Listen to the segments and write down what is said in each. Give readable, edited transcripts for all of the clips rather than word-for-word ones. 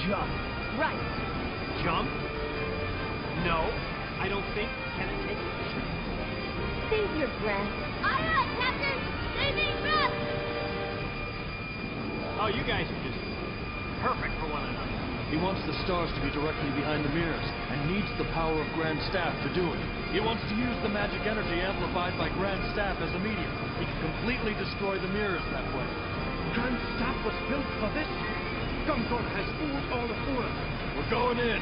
jump. Right. Jump? No, I don't think. Can I take it? Save your breath. Aye, aye, Captain! Saving breath! Oh, you guys are just perfect for one another. He wants the stars to be directly behind the mirrors, and needs the power of Grand Staff to do it. He wants to use the magic energy amplified by Grand Staff as a medium. He can completely destroy the mirrors that way. Grand Staff was built for this. Gunthorpe has fooled all the fools. We're going in.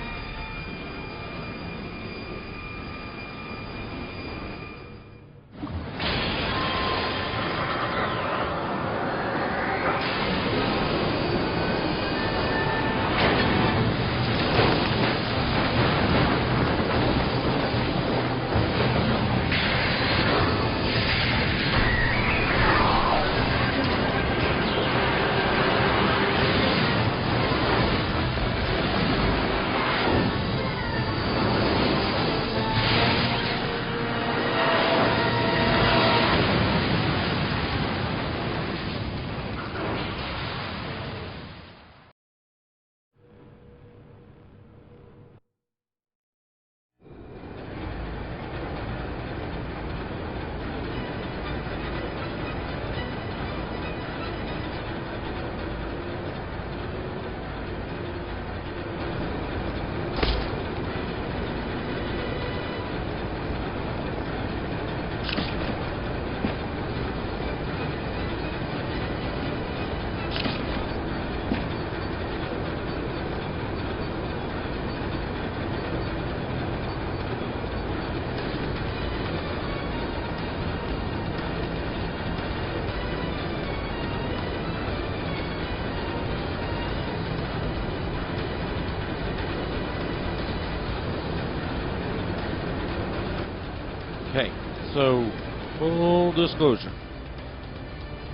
Okay, so full disclosure,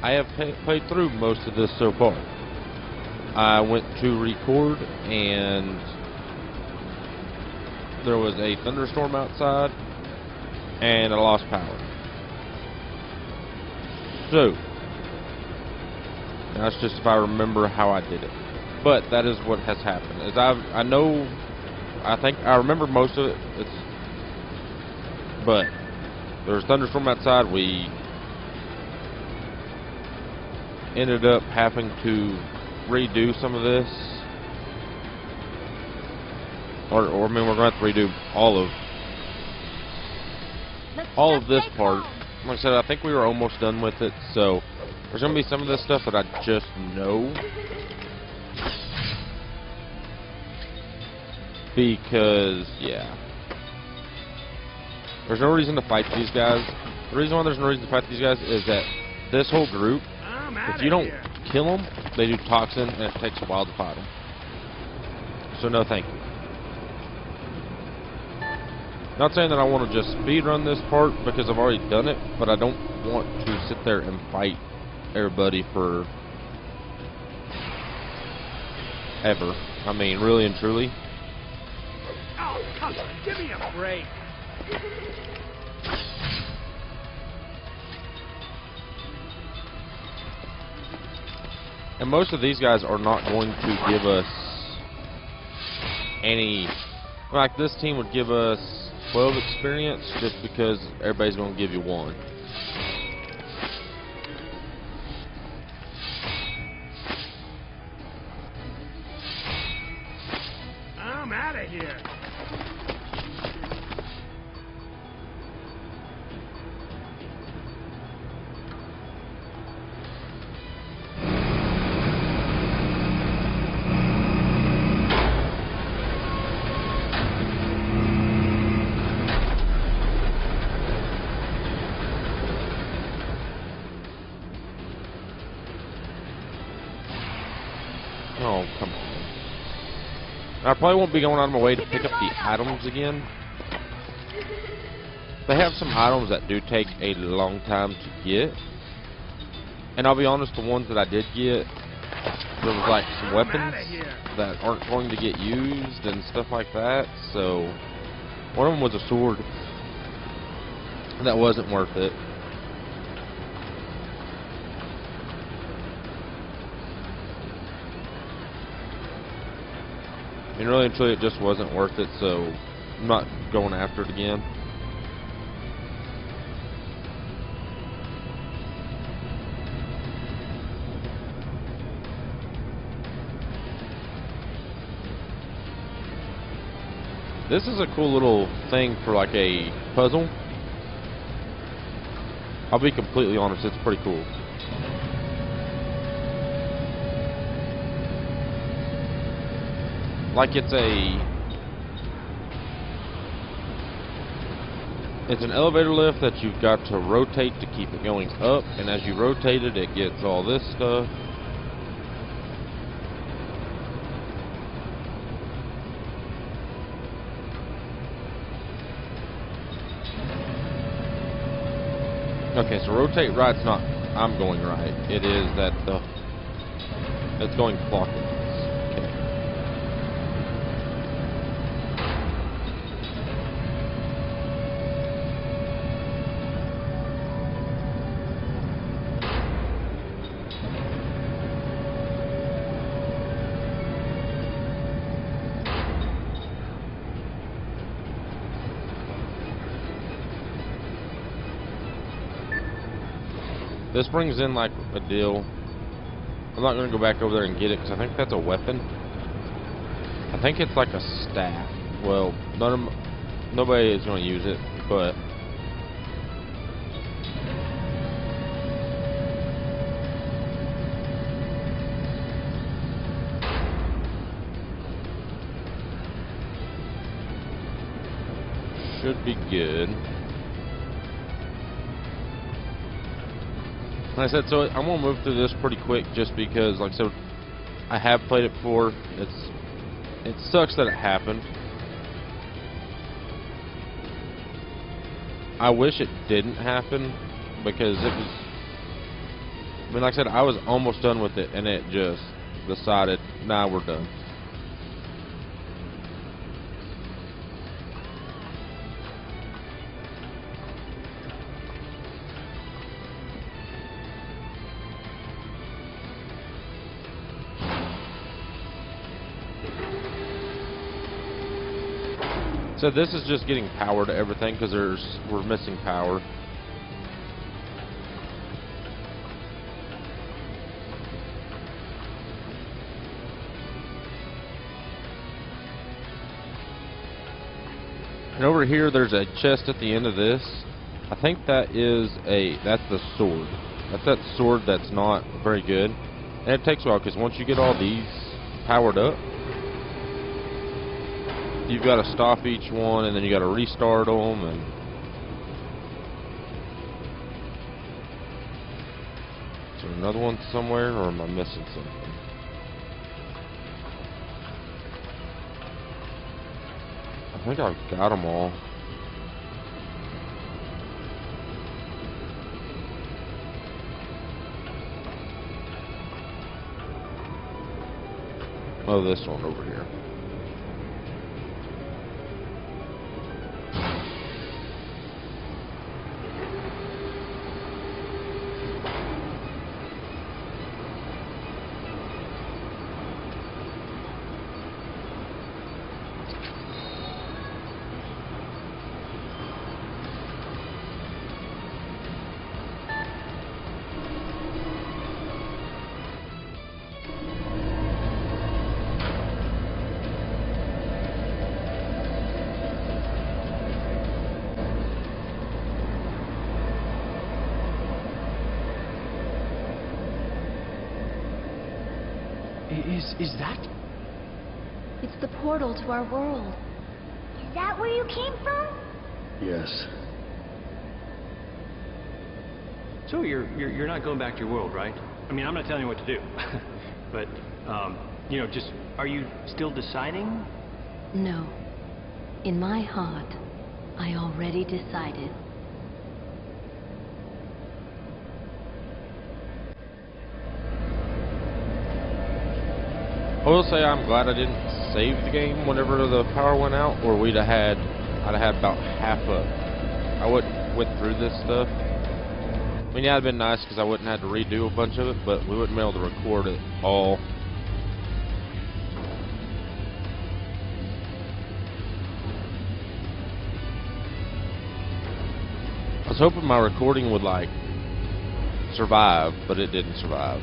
I have played through most of this so far. I went to record and there was a thunderstorm outside and I lost power. So that's just if I remember how I did it. But that is what has happened. As I think I remember most of it. But there was a thunderstorm outside. We ended up having to redo some of this, or I mean, we're going to have to redo all of this part. Like I said, I think we were almost done with it, so there's going to be some of this stuff that I just know, because yeah, there's no reason to fight these guys. The reason why there's no reason to fight these guys is that this whole group, if you don't kill them, they do toxin, and it takes a while to fight them. So no thank you. Not saying that I want to just speed run this part because I've already done it, but I don't want to sit there and fight everybody for ever. I mean, really and truly. Oh, come on, give me a break. And most of these guys are not going to give us any, like this team would give us 12 experience just because everybody's going to give you 1. I'm out of here. Oh, come on. I probably won't be going out of my way to pick up the items again. They have some items that do take a long time to get. And I'll be honest, the ones that I did get, there was like some weapons that aren't going to get used and stuff like that. So, one of them was a sword. That wasn't worth it. mean, really and truly, it just wasn't worth it, so I'm not going after it again. This is a cool little thing for like a puzzle. I'll be completely honest, it's pretty cool. Like it's an elevator lift that you've got to rotate to keep it going up, and as you rotate it, it gets all this stuff. Okay, so rotate right's not I'm going right. It is that it's going clockwise. Okay. This brings in like a deal. I'm not going to go back over there and get it because I think that's a weapon. I think it's like a staff. Well, nobody is going to use it, but should be good. Like I said, so I'm gonna move through this pretty quick, just because, like I said, I have played it before. It sucks that it happened. I wish it didn't happen, because it was. I mean, like I said, I was almost done with it, and it just decided, nah, we're done. So this is just getting power to everything because we're missing power. And over here there's a chest at the end of this. I think that's the sword. That's that sword that's not very good. And it takes a while because once you get all these powered up, you've got to stop each one, and then you got to restart them. And is there another one somewhere, or am I missing something? I think I've got them all. Oh, this one over here. Is that? It's the portal to our world. Is that where you came from? Yes. So you're not going back to your world, right? I mean, I'm not telling you what to do. But, you know, just, are you still deciding? No. In my heart, I already decided. I will say I'm glad I didn't save the game whenever the power went out, or I'd have had about half up. I went through this stuff. I mean, yeah, it'd been nice because I wouldn't have to redo a bunch of it, but we wouldn't be able to record it all. I was hoping my recording would, like, survive, but it didn't survive.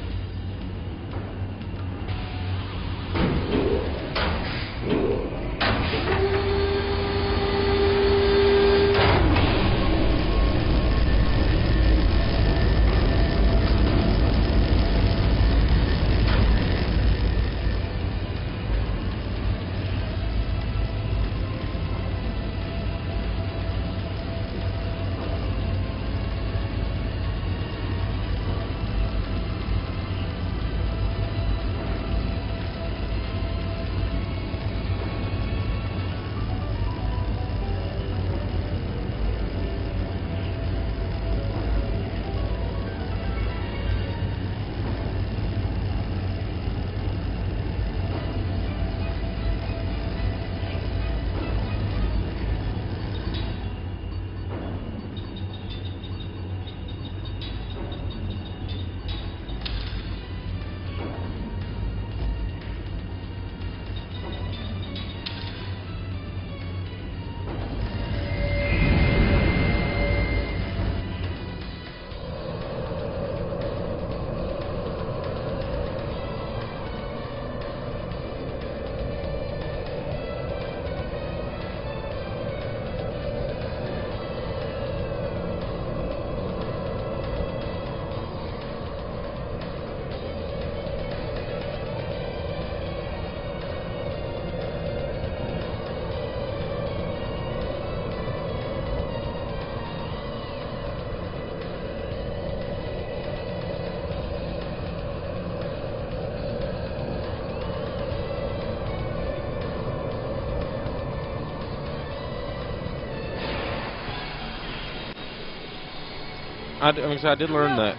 I did learn that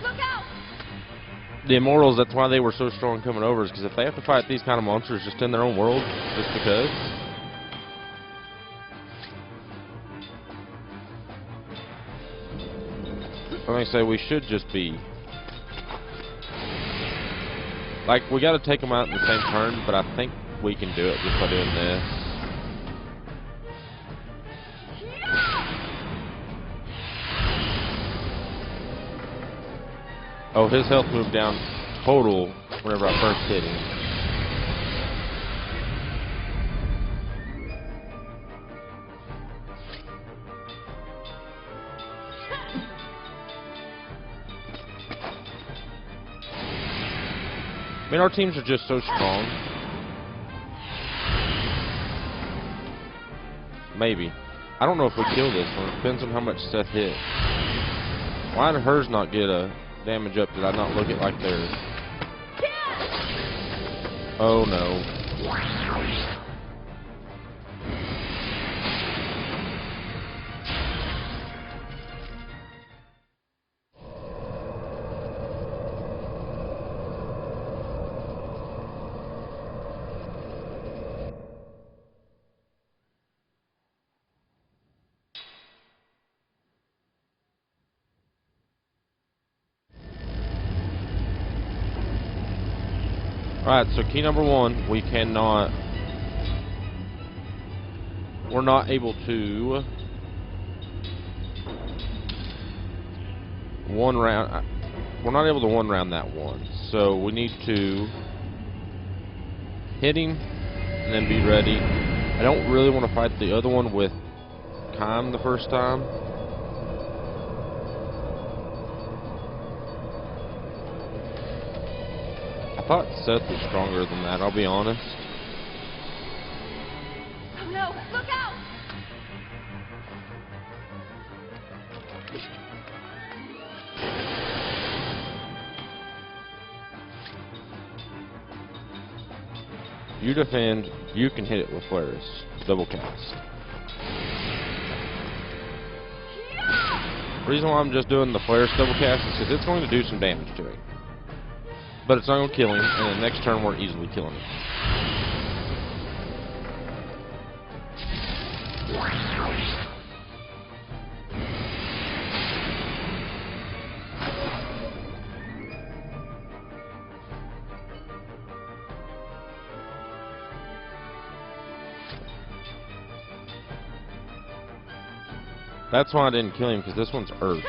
the Immortals, that's why they were so strong coming over, is because if they have to fight these kind of monsters just in their own world, just because. We should just be... Like, we gotta take them out in the same turn, but I think we can do it just by doing this. Oh, his health moved down total whenever I first hit him. I mean, our teams are just so strong. Maybe. I don't know if we kill this one. It depends on how much Seth hit. Why did hers not get a damage up? Did I not look at like theirs? Oh no. Alright, so key number one, we're not able to we're not able to one round that one. So we need to hit him and then be ready. I don't really want to fight the other one with Kime the first time. I thought Seth was stronger than that, I'll be honest. Oh no, look out! You defend, you can hit it with flares. Double cast. The reason why I'm just doing the flares double cast is because it's going to do some damage to him. But it's not going to kill him, and the next turn we're easily killing him. That's why I didn't kill him, because this one's earth.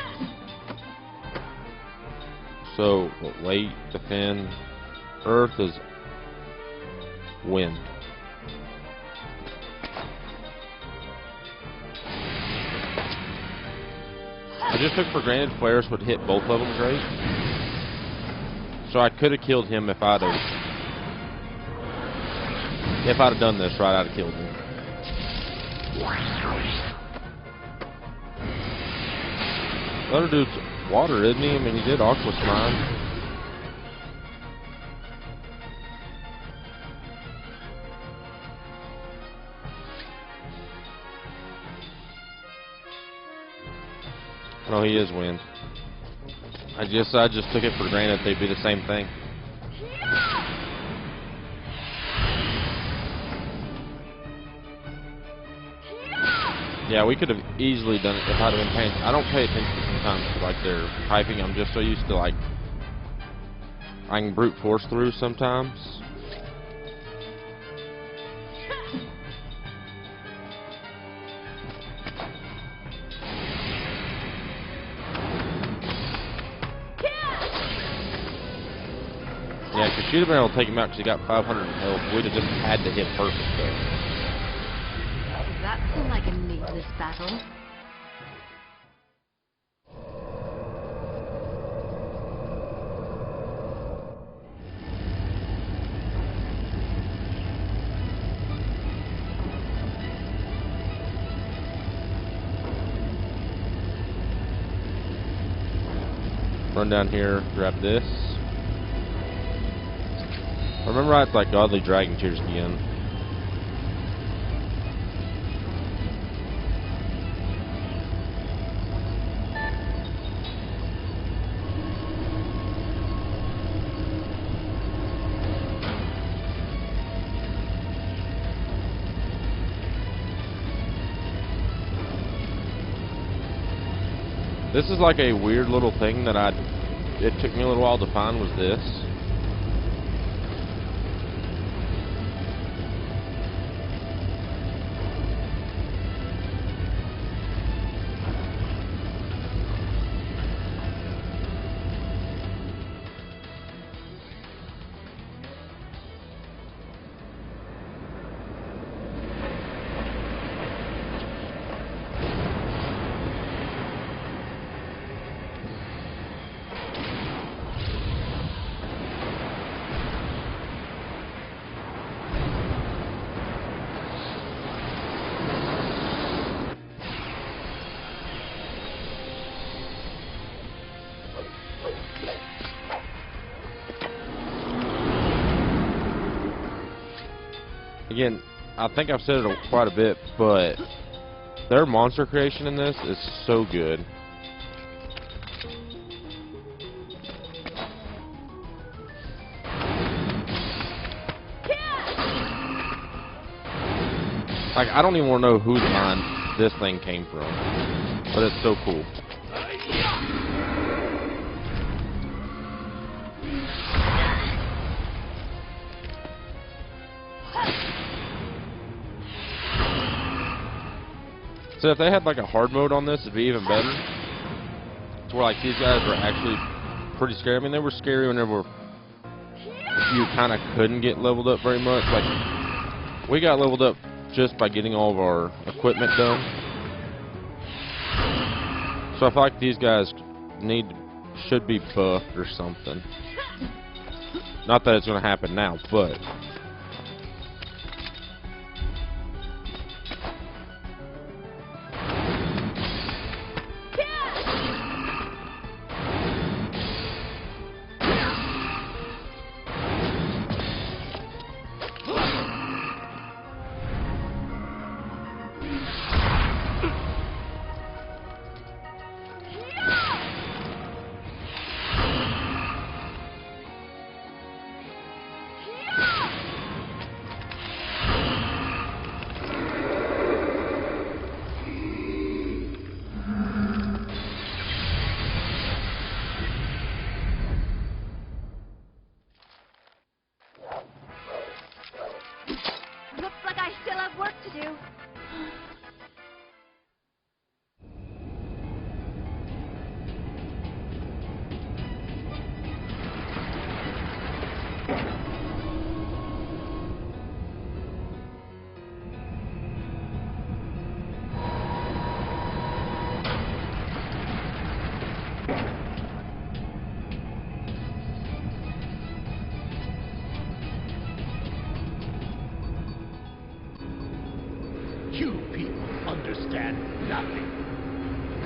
So, wait, defend. Earth is wind. I just took for granted flares would hit both of them great. So I could have killed him if I'd have done this right, I'd have killed him. The other dude's water, isn't he? I mean, he did Aqua Smile. No, he is wind. I just took it for granted they'd be the same thing. Yeah, we could have easily done it if I'd have been paying. I don't pay attention sometimes to like their typing. I'm just so used to like I can brute force through sometimes. Yeah, because she'd have been able to take him out because he got 500 in health. We'd have just had to hit perfect though. That seemed like a needless battle. Run down here, grab this. Remember, I had like godly dragon tears again. This is like a weird little thing that it took me a little while to find was this. Again, I think I've said it quite a bit, but their monster creation in this is so good. Like, I don't even want to know whose mind this thing came from, but it's so cool. So if they had like a hard mode on this, it'd be even better. It's where like these guys were actually pretty scary. I mean, they were scary whenever you kind of couldn't get leveled up very much. Like, we got leveled up just by getting all of our equipment done. So I feel like these guys should be buffed or something. Not that it's going to happen now, but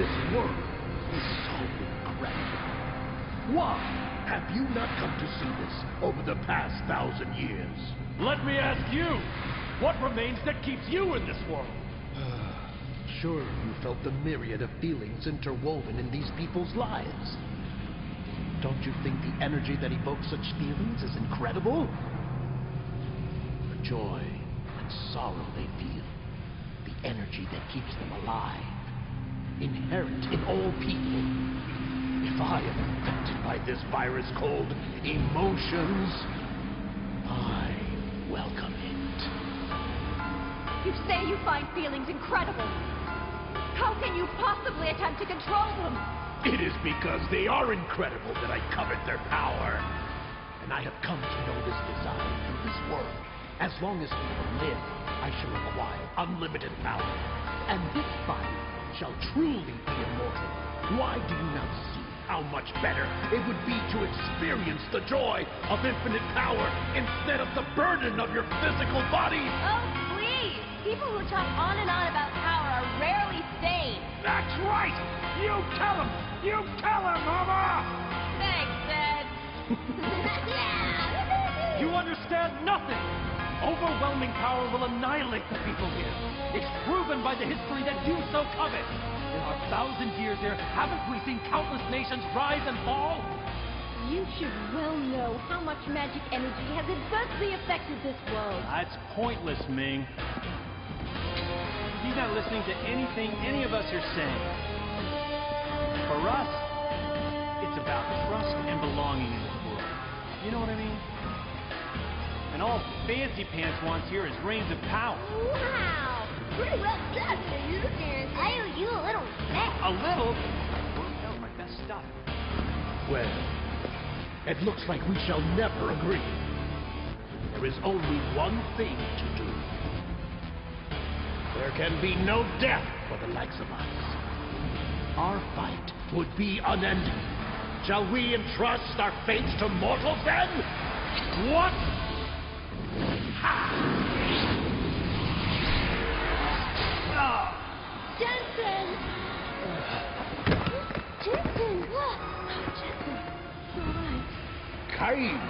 This world is so incredible. Why have you not come to see this over the past 1,000 years? Let me ask you, what remains that keeps you in this world? Sure, you felt the myriad of feelings interwoven in these people's lives. Don't you think the energy that evokes such feelings is incredible? The joy and sorrow they feel, the energy that keeps them alive, inherent in all people. If I am infected by this virus called emotions, I welcome it. You say you find feelings incredible. How can you possibly attempt to control them? It is because they are incredible that I covet their power. And I have come to know this desire in this world. As long as people live, I shall acquire unlimited power. And this body shall truly be immortal. Why do you not see how much better it would be to experience the joy of infinite power instead of the burden of your physical body? Oh, please! People who talk on and on about power are rarely sane. That's right! You tell him! You tell him, Mama! Thanks, Dad. You understand nothing! Overwhelming power will annihilate the people here. It's proven by the history that you so covet. In our 1,000 years here, haven't we seen countless nations rise and fall? You should well know how much magic energy has adversely affected this world. That's pointless, Ming. He's not listening to anything any of us are saying. For us, it's about trust and belonging in this world. You know what I mean? And all Fancy Pants wants here is reigns of power. Wow! Pretty well done, dude. I owe you a little respect. A little? That was my best stuff. Well, it looks like we shall never agree. There is only one thing to do. There can be no death for the likes of us. Our fight would be unending. Shall we entrust our fates to mortals then? What? Jensen! Jensen! Look! Jensen! Alright. Cain!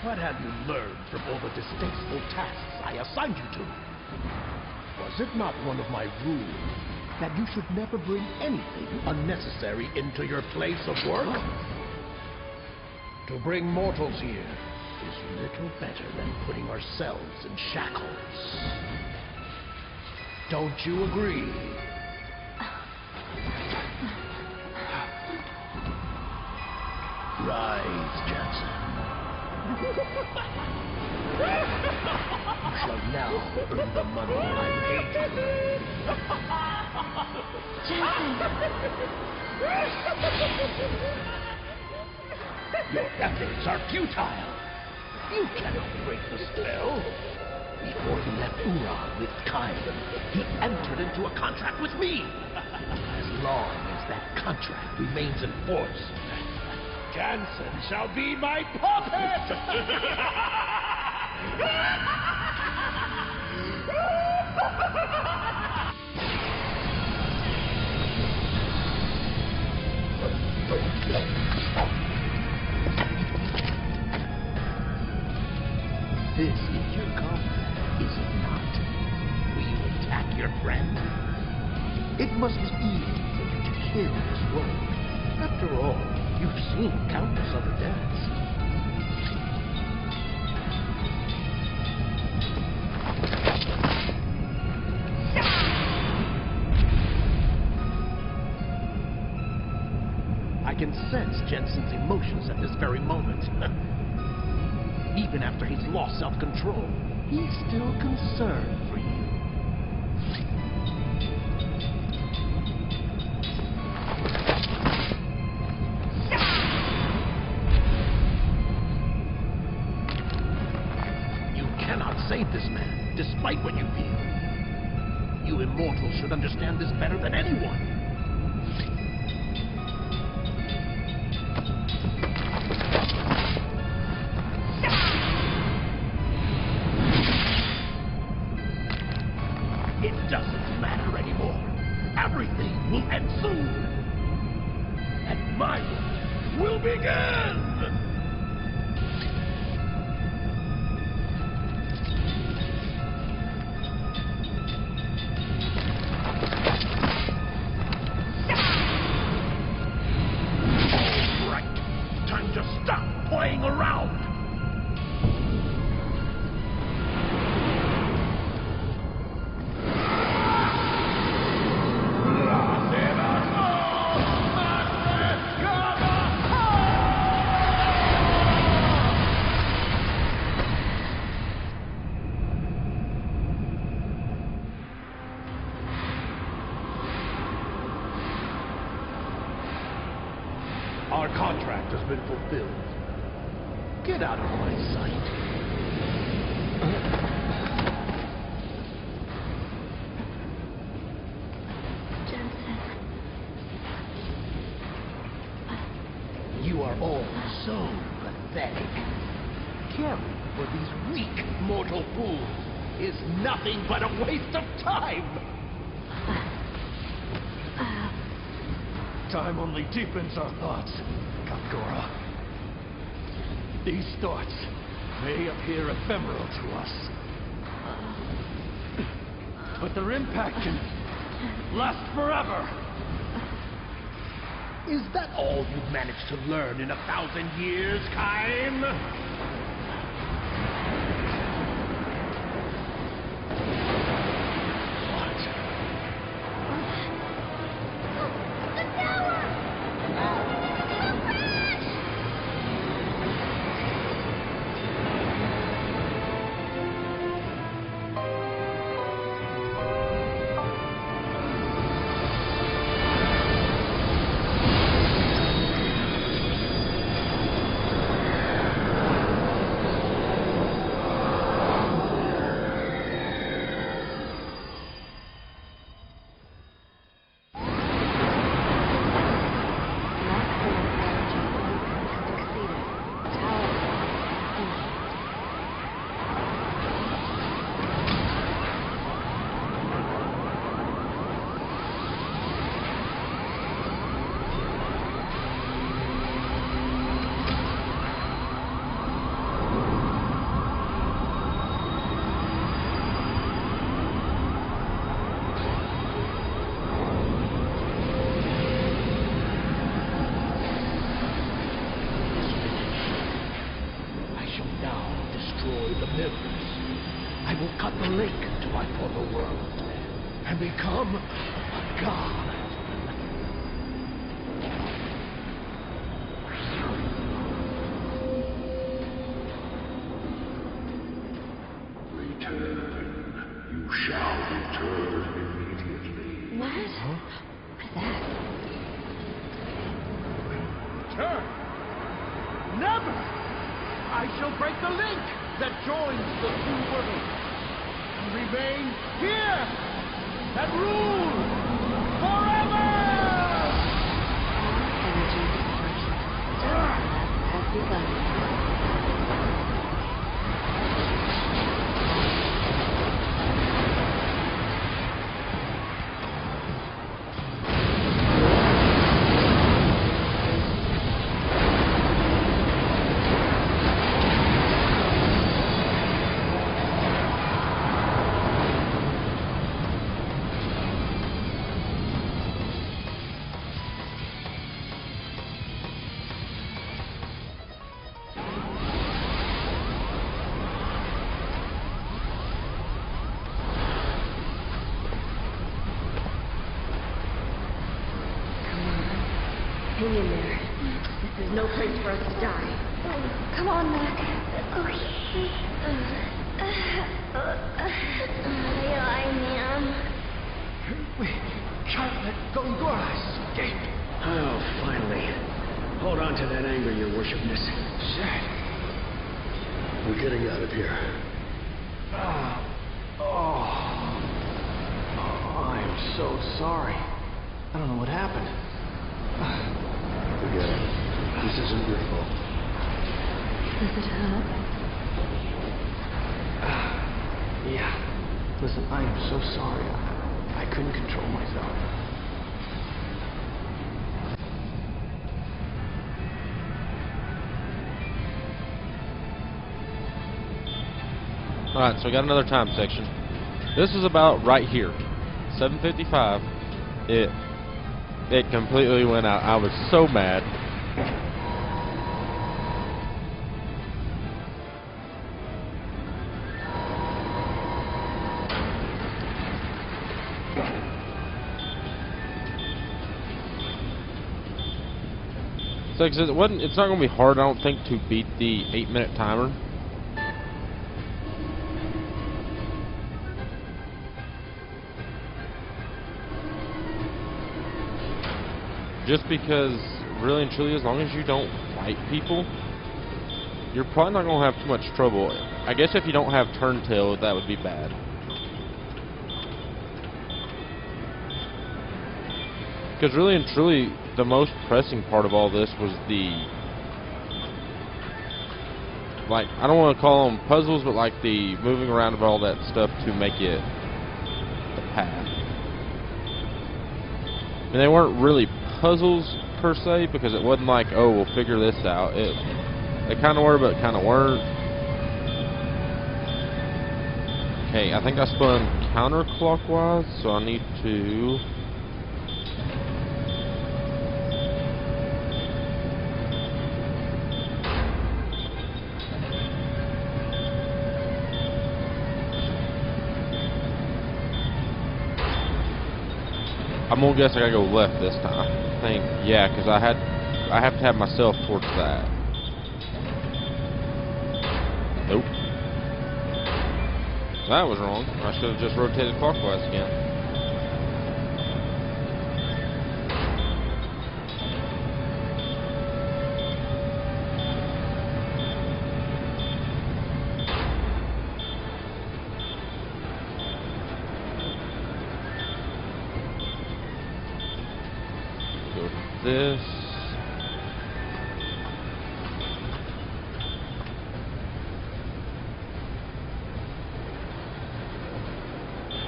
What have you learned from all the distasteful tasks I assigned you to? Was it not one of my rules that you should never bring anything unnecessary into your place of work? To bring mortals here is little better than putting ourselves in shackles. Don't you agree? Rise, Jensen. You shall now earn the money I paid you. Your efforts are futile. You cannot break the spell. Before he left Uran with Cain, he entered into a contract with me. As long as that contract remains in force, Jansen shall be my puppet! This is your comrade, is it not? Will you attack your friend? It must be easy for you to kill this world. After all, you've seen countless other deaths. I can sense Jensen's emotions at this very moment. Even after he's lost self-control, he's still concerned for you. You cannot save this man, despite what you feel. You immortals should understand this better than anyone. It doesn't matter anymore. Everything will end soon. And my work will begin! Playing around! Our contract has been fulfilled. Get out of my sight. Jensen. You are all so pathetic. Caring for these weak mortal fools is nothing but a waste of time. Time only deepens our thoughts, Gongora. These thoughts may appear ephemeral to us, but their impact can last forever. Is that all you've managed to learn in 1,000 years, Kaim? I will cut the link to my former world and become a god. Return. You shall return immediately. What? What is that? Return? Never! I shall break the link that joins the two worlds and remain here and rule forever! Energy destruction. Has begun. Hang in there. This is no place for us to die. Come on, Mac. I am. We can't let Gongora escape. Oh, finally. Hold on to that anger, your worshipness. Shit. We're getting out of here. I am so sorry. I don't know what happened. Forget it. This isn't your fault. Does it hurt? Yeah. Listen, I am so sorry. I couldn't control myself. Alright, so we got another time section. This is about right here. 7:55. It completely went out. I was so mad. So it's not going to be hard, I don't think, to beat the 8-minute timer. Just because, really and truly, as long as you don't fight people, you're probably not going to have too much trouble. I guess if you don't have turntail, that would be bad. Because really and truly, the most pressing part of all this was the, like, I don't want to call them puzzles, but like the moving around of all that stuff to make it the path. And they weren't really puzzles per se, because it wasn't like, oh, we'll figure this out. They kind of were, but kind of weren't. Okay, I think I spun counterclockwise, so I need to... I'm gonna guess I gotta go left this time. I think, yeah, because I have to have myself towards that. Nope. That was wrong. I should have just rotated clockwise again. This.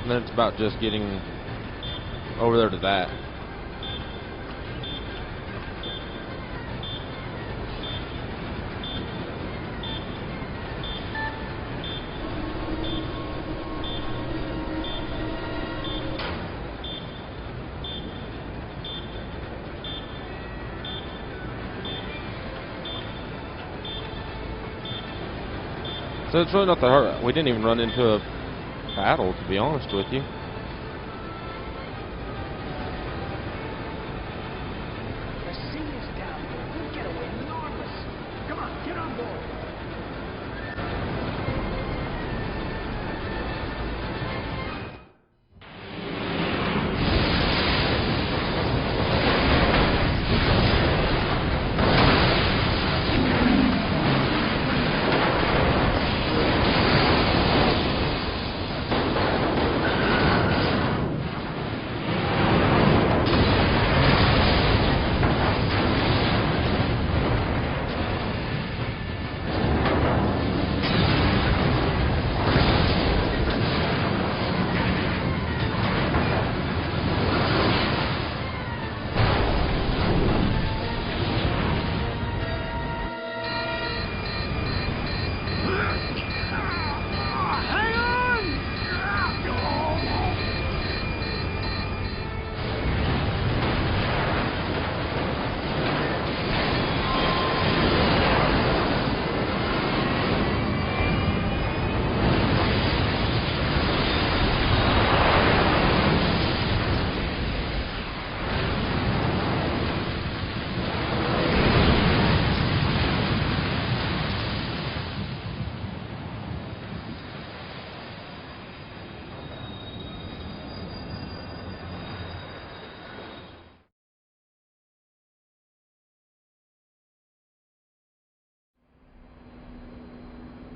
And then it's about just getting over there to that. So it's really not that hard. We didn't even run into a battle, to be honest with you. The sea is down. We'll get away enormous. Come on, get on board.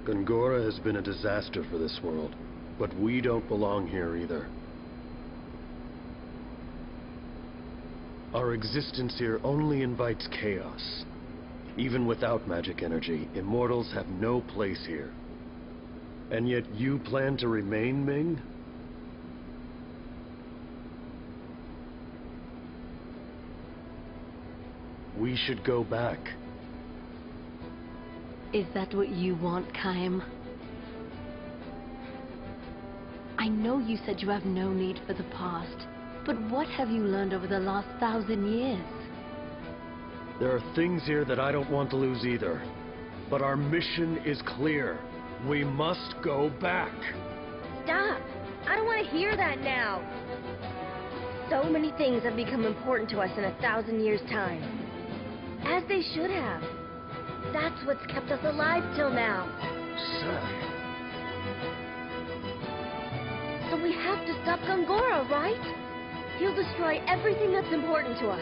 Gongora has been a disaster for this world, but we don't belong here either. Our existence here only invites chaos. Even without magic energy, immortals have no place here. And yet you plan to remain, Ming? We should go back. Is that what you want, Kaim? I know you said you have no need for the past, but what have you learned over the last 1,000 years? There are things here that I don't want to lose either. But our mission is clear. We must go back. Stop! I don't want to hear that now. So many things have become important to us in 1,000 years' time. As they should have. That's what's kept us alive till now. Sir. So we have to stop Gongora, right? He'll destroy everything that's important to us.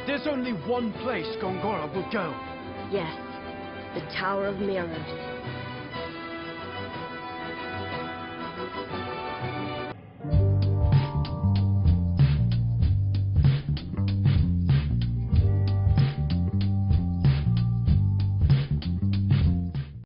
There's only one place Gongora will go. Yes, the Tower of Mirrors.